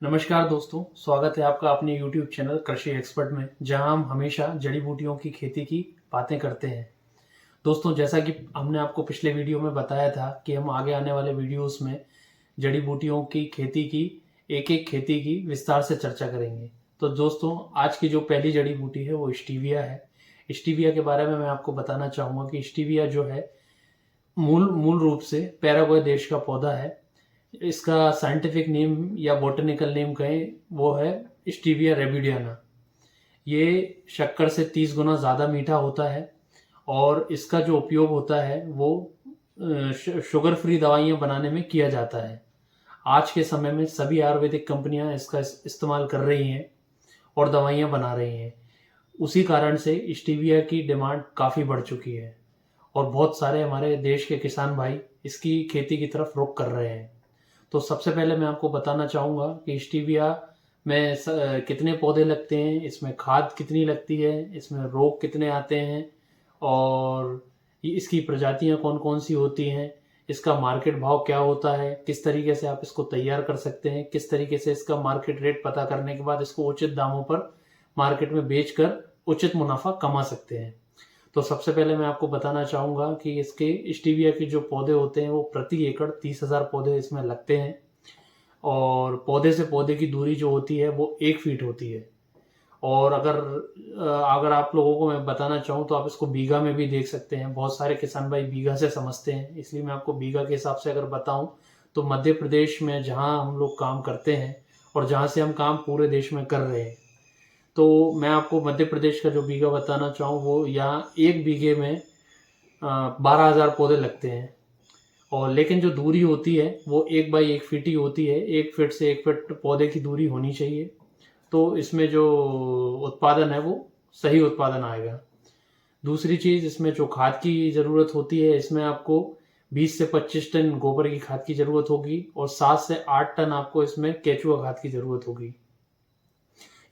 नमस्कार दोस्तों, स्वागत है आपका अपने YouTube चैनल कृषि एक्सपर्ट में, जहां हम हमेशा जड़ी बूटियों की खेती की बातें करते हैं। दोस्तों, जैसा कि हमने आपको पिछले वीडियो में बताया था कि हम आगे आने वाले वीडियोस में जड़ी बूटियों की खेती की एक-एक खेती की विस्तार से चर्चा करेंगे। तो दोस्तों, आज की जो पहली जड़ी बूटी है वो स्टीविया है। स्टीविया के बारे में मैं आपको बताना चाहूँगा कि स्टीविया जो है मूल मूल रूप से पैराग्वे देश का पौधा है। इसका साइंटिफिक नेम या बॉटनिकल नेम कहें वो है स्टीविया रेबिडियाना। ये शक्कर से 30 गुना ज़्यादा मीठा होता है और इसका जो उपयोग होता है वो शुगर फ्री दवाइयाँ बनाने में किया जाता है। आज के समय में सभी आयुर्वेदिक कंपनियां इसका इस्तेमाल कर रही हैं और दवाइयाँ बना रही हैं। उसी कारण से स्टीविया की डिमांड काफ़ी बढ़ चुकी है और बहुत सारे हमारे देश के किसान भाई इसकी खेती की तरफ रुख कर रहे हैं। तो सबसे पहले मैं आपको बताना चाहूँगा कि स्टीविया में कितने पौधे लगते हैं, इसमें खाद कितनी लगती है, इसमें रोग कितने आते हैं और इसकी प्रजातियाँ कौन कौन सी होती हैं, इसका मार्केट भाव क्या होता है, किस तरीके से आप इसको तैयार कर सकते हैं, किस तरीके से इसका मार्केट रेट पता करने के बाद इसको उचित दामों पर मार्केट में बेचकर उचित मुनाफा कमा सकते हैं। तो सबसे पहले मैं आपको बताना चाहूँगा कि इसके स्टीविया के जो पौधे होते हैं वो प्रति एकड़ 30,000 पौधे इसमें लगते हैं और पौधे से पौधे की दूरी जो होती है वो 1 फीट होती है। और अगर आप लोगों को मैं बताना चाहूँ तो आप इसको बीघा में भी देख सकते हैं। बहुत सारे किसान भाई बीघा से समझते हैं, इसलिए मैं आपको बीघा के हिसाब से अगर बताऊँ तो मध्य प्रदेश में जहाँ हम लोग काम करते हैं और जहाँ से हम काम पूरे देश में कर रहे हैं, तो मैं आपको मध्य प्रदेश का जो बीघा बताना चाहूँ वो यहाँ 1 बीघे में 12,000 पौधे लगते हैं। और लेकिन जो दूरी होती है वो 1 बाई 1 फीट ही होती है। 1 फीट से 1 फीट पौधे की दूरी होनी चाहिए, तो इसमें जो उत्पादन है वो सही उत्पादन आएगा। दूसरी चीज़, इसमें जो खाद की ज़रूरत होती है, इसमें आपको 20 से 25 टन गोबर की खाद की ज़रूरत होगी और 7 से 8 टन आपको इसमें केचुआ खाद की ज़रूरत होगी।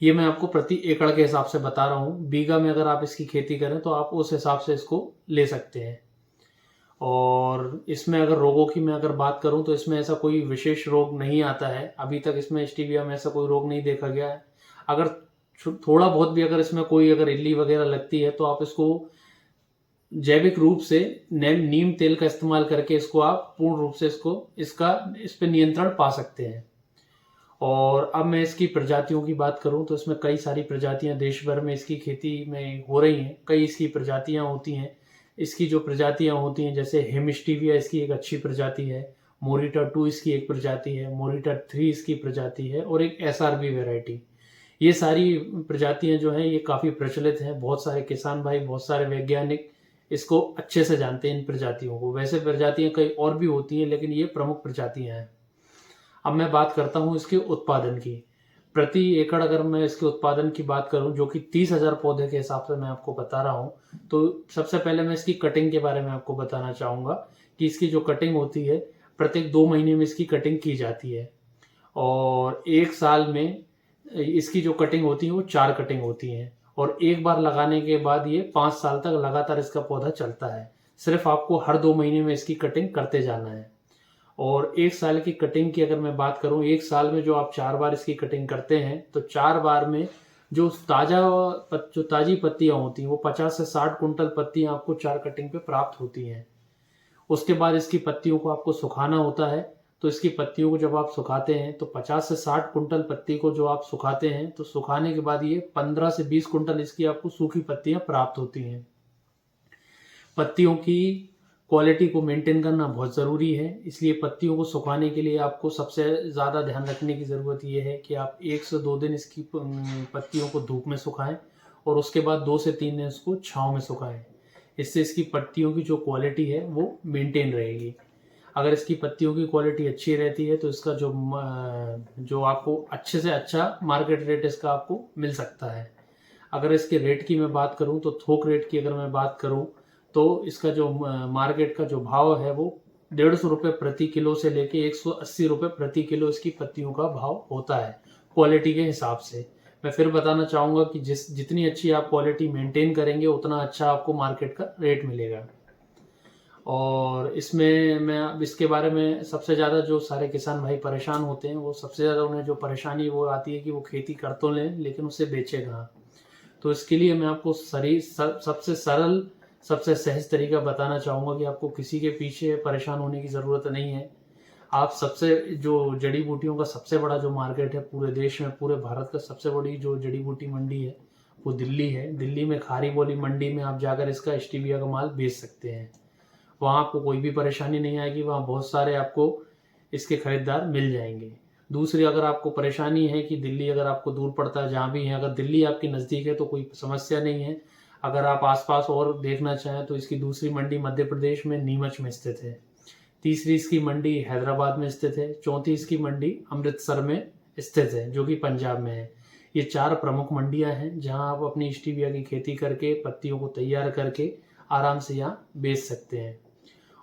ये मैं आपको प्रति एकड़ के हिसाब से बता रहा हूँ। बीघा में अगर आप इसकी खेती करें तो आप उस हिसाब से इसको ले सकते हैं। और इसमें अगर रोगों की मैं अगर बात करूं तो इसमें ऐसा कोई विशेष रोग नहीं आता है। अभी तक इसमें स्टीविया में ऐसा कोई रोग नहीं देखा गया है। अगर थोड़ा बहुत भी अगर इसमें कोई अगर इल्ली वगैरह लगती है तो आप इसको जैविक रूप से नीम तेल का इस्तेमाल करके इसको आप पूर्ण रूप से इस पे नियंत्रण पा सकते हैं। और अब मैं इसकी प्रजातियों की बात करूं तो इसमें कई सारी प्रजातियां देश भर में इसकी खेती में हो रही हैं। कई इसकी प्रजातियां होती हैं। इसकी जो प्रजातियां होती हैं जैसे हेमिस्टीविया इसकी एक अच्छी प्रजाति है, मोरिटा 2 इसकी एक प्रजाति है, मोरिटा 3 इसकी प्रजाति है और एक एसआरबी वैरायटी। ये सारी प्रजातियां जो हैं ये काफ़ी प्रचलित हैं। बहुत सारे किसान भाई, बहुत सारे वैज्ञानिक इसको अच्छे से जानते हैं इन प्रजातियों को। वैसे प्रजातियां कई और भी होती हैं लेकिन ये प्रमुख प्रजातियां हैं। अब मैं बात करता हूँ इसके उत्पादन की। प्रति एकड़ अगर मैं इसके उत्पादन की बात करूं जो कि 30,000 पौधे के हिसाब से मैं आपको बता रहा हूं, तो सबसे पहले मैं इसकी कटिंग के बारे में आपको बताना चाहूँगा कि इसकी जो कटिंग होती है प्रत्येक 2 महीने में इसकी कटिंग की जाती है और 1 साल में इसकी जो कटिंग होती है वो 4 कटिंग होती हैं और एक बार लगाने के बाद ये 5 साल तक लगातार इसका पौधा चलता है। सिर्फ आपको हर 2 महीने में इसकी कटिंग करते जाना है। और 1 साल की कटिंग की अगर मैं बात करूं, 1 साल में जो आप 4 बार इसकी कटिंग करते हैं तो 4 बार में जो ताज़ी पत्तियां होती हैं वो 50 से 60 कुंटल पत्तियां आपको 4 कटिंग पे प्राप्त होती हैं। उसके बाद इसकी पत्तियों को आपको सुखाना होता है। तो इसकी पत्तियों को जब आप सुखाते हैं तो 50 से 60 कुंटल पत्ती को जो आप सुखाते हैं तो सुखाने के बाद ये 15 से 20 कुंटल इसकी आपको सूखी पत्तियां प्राप्त होती हैं। पत्तियों की क्वालिटी को मेंटेन करना बहुत ज़रूरी है, इसलिए पत्तियों को सुखाने के लिए आपको सबसे ज़्यादा ध्यान रखने की ज़रूरत ये है कि आप 1 से 2 दिन इसकी पत्तियों को धूप में सुखाएं और उसके बाद 2 से 3 दिन इसको छांव में सुखाएं। इससे इसकी पत्तियों की जो क्वालिटी है वो मेंटेन रहेगी। अगर इसकी पत्तियों की क्वालिटी अच्छी रहती है तो इसका जो आपको अच्छे से अच्छा मार्केट रेट इसका आपको मिल सकता है। अगर इसके रेट की मैं बात करूं तो थोक रेट की अगर मैं बात करूं तो इसका जो मार्केट का जो भाव है वो 150 रुपये प्रति किलो से लेके 180 रुपये प्रति किलो इसकी पत्तियों का भाव होता है क्वालिटी के हिसाब से। मैं फिर बताना चाहूँगा कि जितनी अच्छी आप क्वालिटी मेंटेन करेंगे उतना अच्छा आपको मार्केट का रेट मिलेगा। और इसमें मैं अब इसके बारे में सबसे ज़्यादा जो सारे किसान भाई परेशान होते हैं, वो सबसे ज़्यादा उन्हें जो परेशानी वो आती है कि वो खेती कर तो लें लेकिन उसे बेचे कहाँ। तो इसके लिए मैं आपको सबसे सरल, सबसे सहज तरीका बताना चाहूँगा कि आपको किसी के पीछे परेशान होने की ज़रूरत नहीं है। आप सबसे जो जड़ी बूटियों का सबसे बड़ा जो मार्केट है पूरे देश में, पूरे भारत का सबसे बड़ी जो जड़ी बूटी मंडी है, वो दिल्ली है। दिल्ली में खारी बोली मंडी में आप जाकर इसका स्टीविया का माल बेच सकते हैं। वहाँ आपको कोई भी परेशानी नहीं आएगी, वहाँ बहुत सारे आपको इसके खरीदार मिल जाएंगे। दूसरी, अगर आपको परेशानी है कि दिल्ली अगर आपको दूर पड़ता है, जहाँ भी है, अगर दिल्ली आपके नज़दीक है तो कोई समस्या नहीं है। अगर आप आसपास और देखना चाहें तो इसकी दूसरी मंडी मध्य प्रदेश में नीमच में स्थित है। तीसरी इसकी मंडी हैदराबाद में स्थित है। चौथी इसकी मंडी अमृतसर में स्थित है, जो कि पंजाब में है। ये 4 प्रमुख मंडियां हैं जहां आप अपनी स्टीविया की खेती करके पत्तियों को तैयार करके आराम से यहाँ बेच सकते हैं।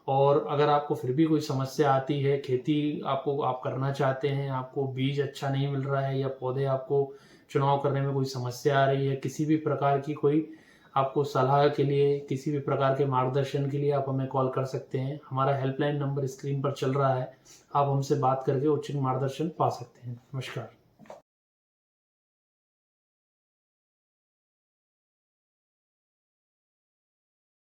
और अगर आपको फिर भी कोई समस्या आती है, खेती आप करना चाहते हैं, आपको बीज अच्छा नहीं मिल रहा है या पौधे आपको चुनाव करने में कोई समस्या आ रही है, किसी भी प्रकार की कोई आपको सलाह के लिए, किसी भी प्रकार के मार्गदर्शन के लिए आप हमें कॉल कर सकते हैं। हमारा हेल्पलाइन नंबर स्क्रीन पर चल रहा है, आप हमसे बात करके उचित मार्गदर्शन पा सकते हैं। नमस्कार।